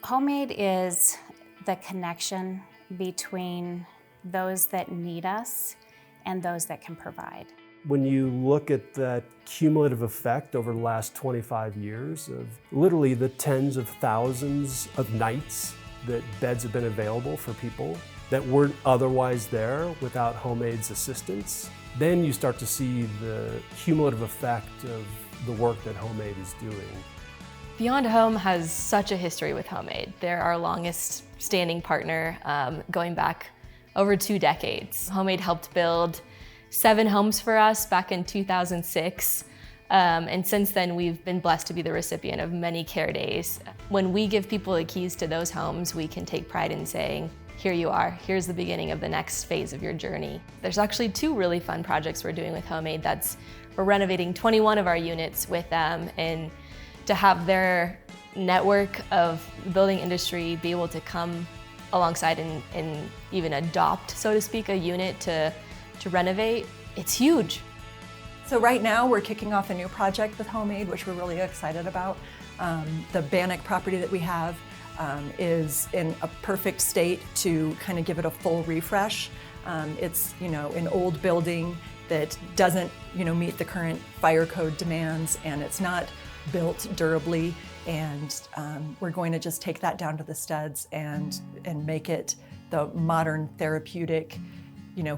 Homemade is the connection between those that need us and those that can provide. When you look at that cumulative effect over the last 25 years of literally the tens of thousands of nights that beds have been available for people that weren't otherwise there without Homemade's assistance, then you start to see the cumulative effect of the work that Homemade is doing. Beyond Home has such a history with Homemade. They're our longest standing partner, going back over 2 decades. Homemade helped build 7 homes for us back in 2006. And since then, we've been blessed to be the recipient of many care days. When we give people the keys to those homes, we can take pride in saying, here you are, here's the beginning of the next phase of your journey. There's actually 2 really fun projects we're doing with Homemade. We're renovating 21 of our units with them, and to have their network of the building industry be able to come alongside and even adopt, so to speak, a unit to renovate, it's huge. So right now we're kicking off a new project with Homemade, which we're really excited about. The Bannock property that we have is in a perfect state to kind of give it a full refresh. It's an old building that doesn't meet the current fire code demands, and it's not built durably, and we're going to just take that down to the studs and make it the modern therapeutic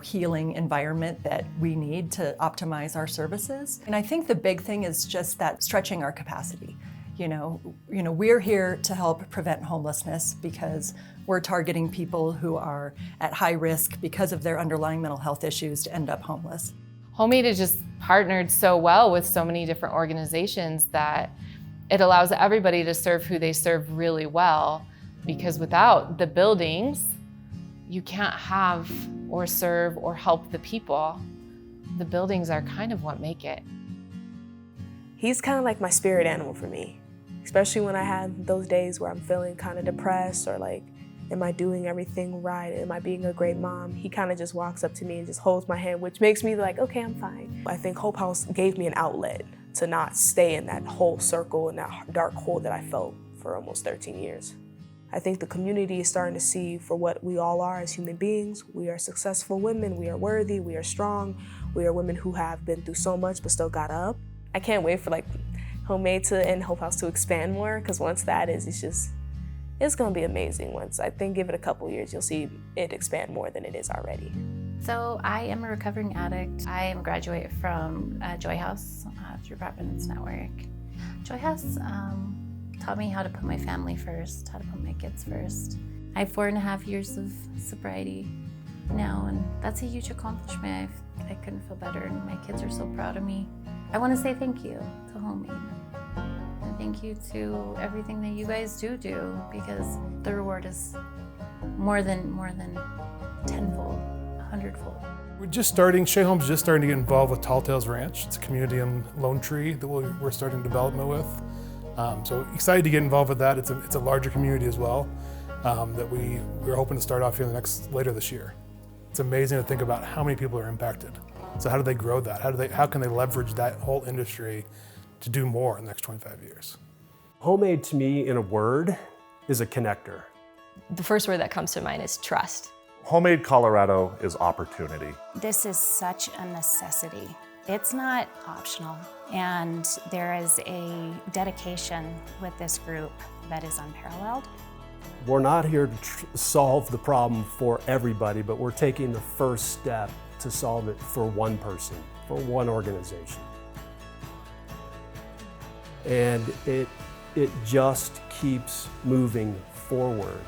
healing environment that we need to optimize our services. And I think the big thing is just that stretching our capacity. We're here to help prevent homelessness because we're targeting people who are at high risk because of their underlying mental health issues to end up homeless. Homemade has just partnered so well with so many different organizations that it allows everybody to serve who they serve really well, because without the buildings, you can't have or serve or help the people. The buildings are kind of what make it. He's kind of like my spirit animal for me, especially when I have those days where I'm feeling kind of depressed or like, am I doing everything right? Am I being a great mom? He kind of just walks up to me and just holds my hand, which makes me like, okay, I'm fine. I think Hope House gave me an outlet to not stay in that whole circle and that dark hole that I felt for almost 13 years. I think the community is starting to see for what we all are as human beings. We are successful women, we are worthy, we are strong, we are women who have been through so much but still got up. I can't wait for Homemade and Hope House to expand more, because once that is, it's gonna be amazing. Once, I think, give it a couple years, you'll see it expand more than it is already. So I am a recovering addict. I am a graduate from Joy House through Providence Network. Joy House taught me how to put my family first, how to put my kids first. I have 4.5 years of sobriety now, and that's a huge accomplishment. I couldn't feel better, and my kids are so proud of me. I want to say thank you to Homemade. And thank you to everything that you guys do, because the reward is more than tenfold, 100-fold. We're just starting to get involved with Tall Tales Ranch. It's a community in Lone Tree that we're starting development with. So excited to get involved with that. It's a larger community as well that we're hoping to start off here later this year. It's amazing to think about how many people are impacted. So how do they grow that? How can they leverage that whole industry to do more in the next 25 years? Homemade, to me, in a word, is a connector. The first word that comes to mind is trust. Homemade Colorado is opportunity. This is such a necessity. It's not optional, and there is a dedication with this group that is unparalleled. We're not here to solve the problem for everybody, but we're taking the first step to solve it for one person, for one organization. And it just keeps moving forward.